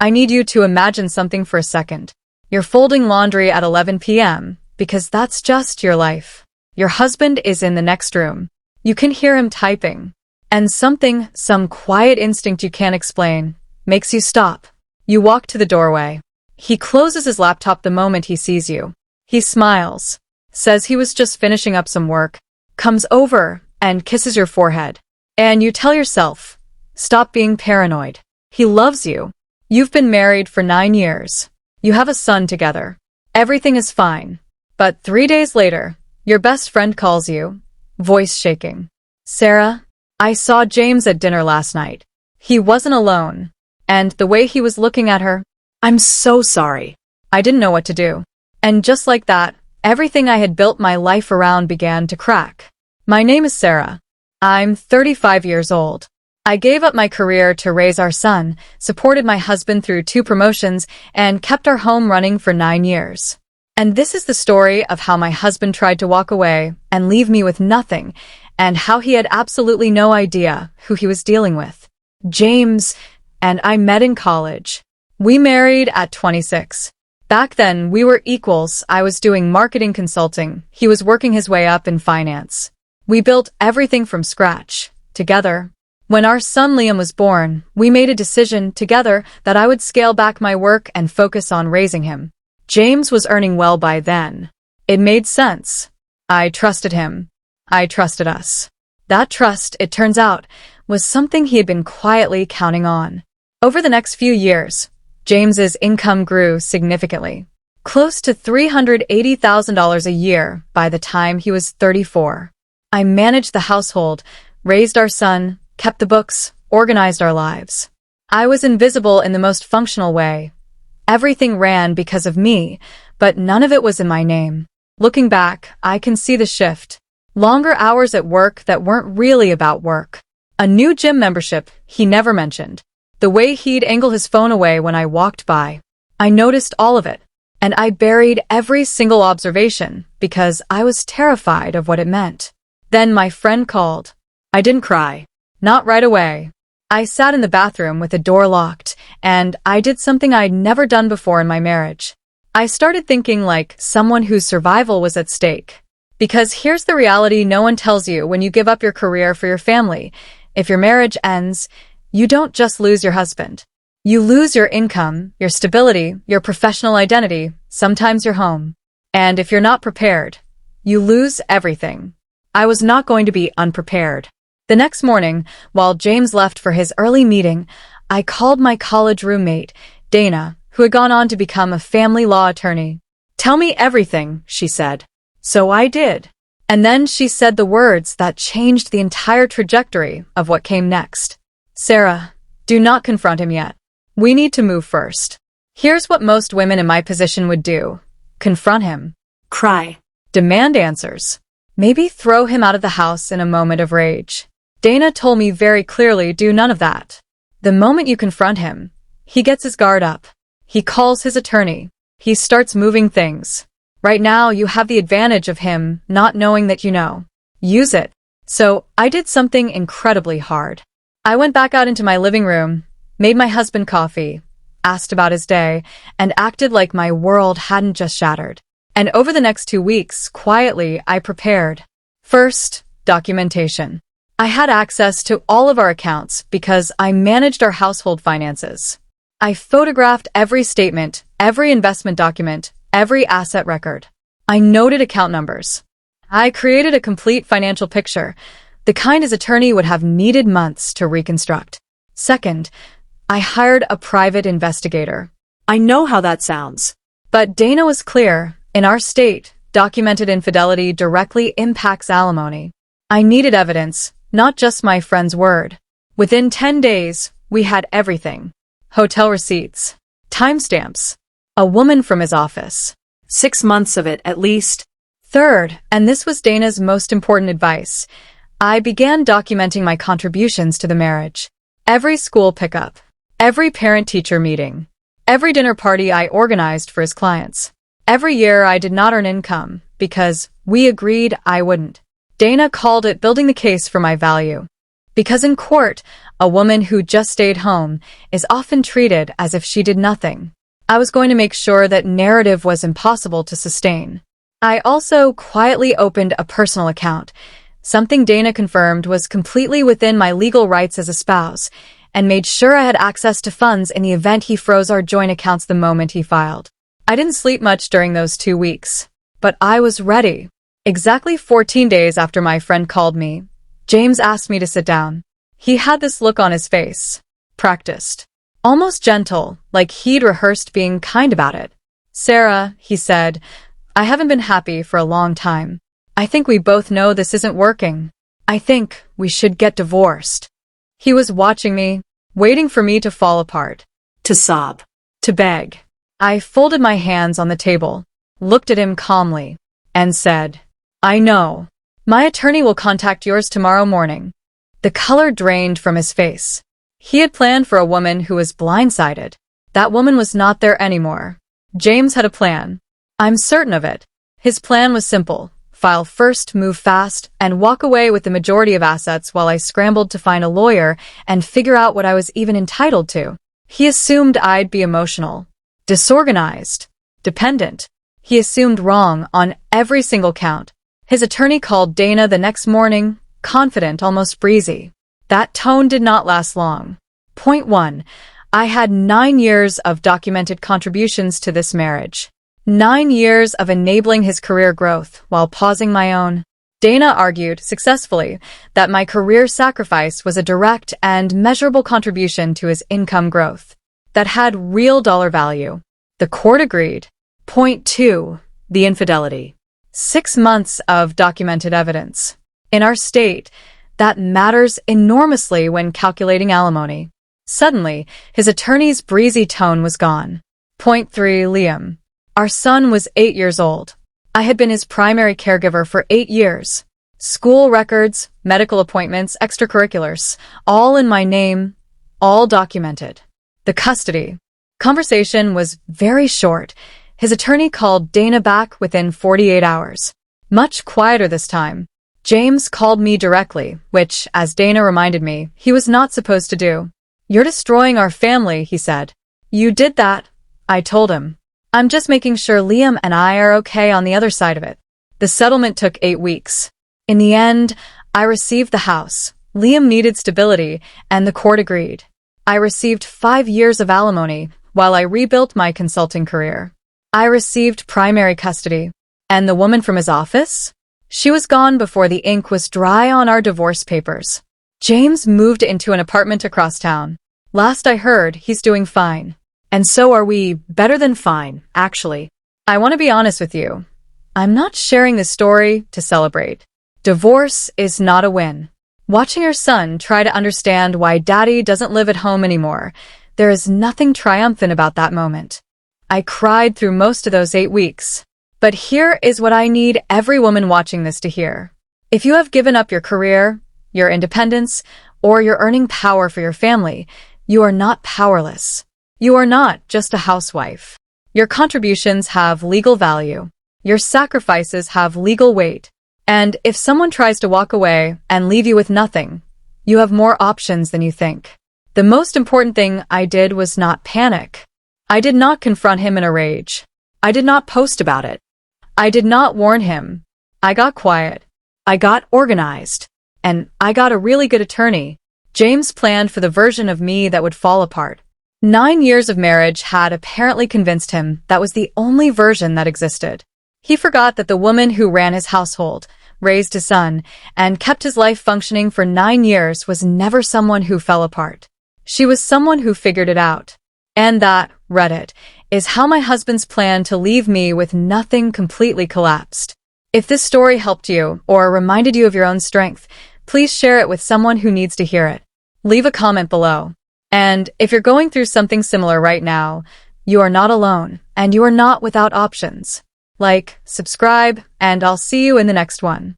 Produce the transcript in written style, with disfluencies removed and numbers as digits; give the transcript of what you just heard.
I need you to imagine something for a second. You're folding laundry at 11 p.m., because that's just your life. Your husband is in the next room. You can hear him typing. And some quiet instinct you can't explain, makes you stop. You walk to the doorway. He closes his laptop the moment he sees you. He smiles, says he was just finishing up some work, comes over and kisses your forehead. And you tell yourself, stop being paranoid. He loves you. You've been married for 9 years. You have a son together. Everything is fine. But 3 days later, your best friend calls you, voice shaking. Sarah, I saw James at dinner last night. He wasn't alone. And the way he was looking at her, I'm so sorry. I didn't know what to do. And just like that, everything I had built my life around began to crack. My name is Sarah. I'm 35 years old. I gave up my career to raise our son, supported my husband through 2 promotions, and kept our home running for 9 years. And this is the story of how my husband tried to walk away and leave me with nothing, and how he had absolutely no idea who he was dealing with. James and I met in college. We married at 26. Back then, we were equals. I was doing marketing consulting. He was working his way up in finance. We built everything from scratch, together. When our son Liam was born, we made a decision together that I would scale back my work and focus on raising him. James was earning well by then. It made sense. I trusted him. I trusted us. That trust, it turns out, was something he had been quietly counting on. Over the next few years, James's income grew significantly, close to $380,000 a year by the time he was 34. I managed the household, raised our son, kept the books, organized our lives. I was invisible in the most functional way. Everything ran because of me, but none of it was in my name. Looking back, I can see the shift. Longer hours at work that weren't really about work. A new gym membership he never mentioned. The way he'd angle his phone away when I walked by. I noticed all of it, and I buried every single observation because I was terrified of what it meant. Then my friend called. I didn't cry. Not right away. I sat in the bathroom with the door locked, and I did something I'd never done before in my marriage. I started thinking like someone whose survival was at stake. Because here's the reality no one tells you when you give up your career for your family. If your marriage ends, you don't just lose your husband. You lose your income, your stability, your professional identity, sometimes your home. And if you're not prepared, you lose everything. I was not going to be unprepared. The next morning, while James left for his early meeting, I called my college roommate, Dana, who had gone on to become a family law attorney. Tell me everything, she said. So I did. And then she said the words that changed the entire trajectory of what came next. Sarah, do not confront him yet. We need to move first. Here's what most women in my position would do. Confront him. Cry. Demand answers. Maybe throw him out of the house in a moment of rage. Dana told me very clearly, do none of that. The moment you confront him, he gets his guard up. He calls his attorney. He starts moving things. Right now, you have the advantage of him not knowing that you know. Use it. So, I did something incredibly hard. I went back out into my living room, made my husband coffee, asked about his day, and acted like my world hadn't just shattered. And over the next 2 weeks, quietly, I prepared. First, documentation. I had access to all of our accounts because I managed our household finances. I photographed every statement, every investment document, every asset record. I noted account numbers. I created a complete financial picture, the kind his attorney would have needed months to reconstruct. Second, I hired a private investigator. I know how that sounds. But Dana was clear. In our state, documented infidelity directly impacts alimony. I needed evidence, not just my friend's word. Within 10 days, we had everything. Hotel receipts, timestamps, a woman from his office. 6 months of it, at least. Third, and this was Dana's most important advice, I began documenting my contributions to the marriage. Every school pickup, every parent-teacher meeting, every dinner party I organized for his clients. Every year I did not earn income because we agreed I wouldn't. Dana called it building the case for my value. Because in court, A woman who just stayed home is often treated as if she did nothing. I was going to make sure that narrative was impossible to sustain. I also quietly opened a personal account, something Dana confirmed was completely within my legal rights as a spouse, and made sure I had access to funds in the event he froze our joint accounts the moment he filed. I didn't sleep much during those 2 weeks, but I was ready. Exactly 14 days after my friend called me, James asked me to sit down. He had this look on his face. Practiced. Almost gentle, like he'd rehearsed being kind about it. "Sarah," he said, "I haven't been happy for a long time. I think we both know this isn't working. I think we should get divorced." He was watching me, waiting for me to fall apart, to sob, to beg. I folded my hands on the table, looked at him calmly, and said, "I know. My attorney will contact yours tomorrow morning." The color drained from his face. He had planned for a woman who was blindsided. That woman was not there anymore. James had a plan. I'm certain of it. His plan was simple. File first, move fast, and walk away with the majority of assets while I scrambled to find a lawyer and figure out what I was even entitled to. He assumed I'd be emotional, disorganized, dependent. He assumed wrong on every single count. His attorney called Dana the next morning, confident, almost breezy. That tone did not last long. Point 1. I had 9 years of documented contributions to this marriage. 9 years of enabling his career growth while pausing my own. Dana argued, successfully, that my career sacrifice was a direct and measurable contribution to his income growth that had real dollar value. The court agreed. Point 2. The infidelity. 6 months of documented evidence. In our state, that matters enormously when calculating alimony. Suddenly, his attorney's breezy tone was gone. Point 3. Liam. Our son was 8 years old. I had been his primary caregiver for 8 years. School records, medical appointments, extracurriculars, all in my name, all documented. The custody conversation was very short. His attorney called Dana back within 48 hours. Much quieter this time. James called me directly, which, as Dana reminded me, he was not supposed to do. "You're destroying our family," he said. "You did that," I told him. "I'm just making sure Liam and I are okay on the other side of it." The settlement took 8 weeks. In the end, I received the house. Liam needed stability, and the court agreed. I received 5 years of alimony while I rebuilt my consulting career. I received primary custody. And the woman from his office? She was gone before the ink was dry on our divorce papers. James moved into an apartment across town. Last I heard, he's doing fine. And so are we. Better than fine, actually. I want to be honest with you. I'm not sharing this story to celebrate. Divorce is not a win. Watching your son try to understand why daddy doesn't live at home anymore, there is nothing triumphant about that moment. I cried through most of those 8 weeks. But here is what I need every woman watching this to hear. If you have given up your career, your independence, or your earning power for your family, you are not powerless. You are not just a housewife. Your contributions have legal value. Your sacrifices have legal weight. And if someone tries to walk away and leave you with nothing, you have more options than you think. The most important thing I did was not panic. I did not confront him in a rage. I did not post about it. I did not warn him. I got quiet. I got organized. And I got a really good attorney. James planned for the version of me that would fall apart. 9 years of marriage had apparently convinced him that was the only version that existed. He forgot that the woman who ran his household, raised his son, and kept his life functioning for 9 years was never someone who fell apart. She was someone who figured it out. And that, Reddit, is how my husband's plan to leave me with nothing completely collapsed. If this story helped you or reminded you of your own strength, please share it with someone who needs to hear it. Leave a comment below. And if you're going through something similar right now, you are not alone, and you are not without options. Like, subscribe, and I'll see you in the next one.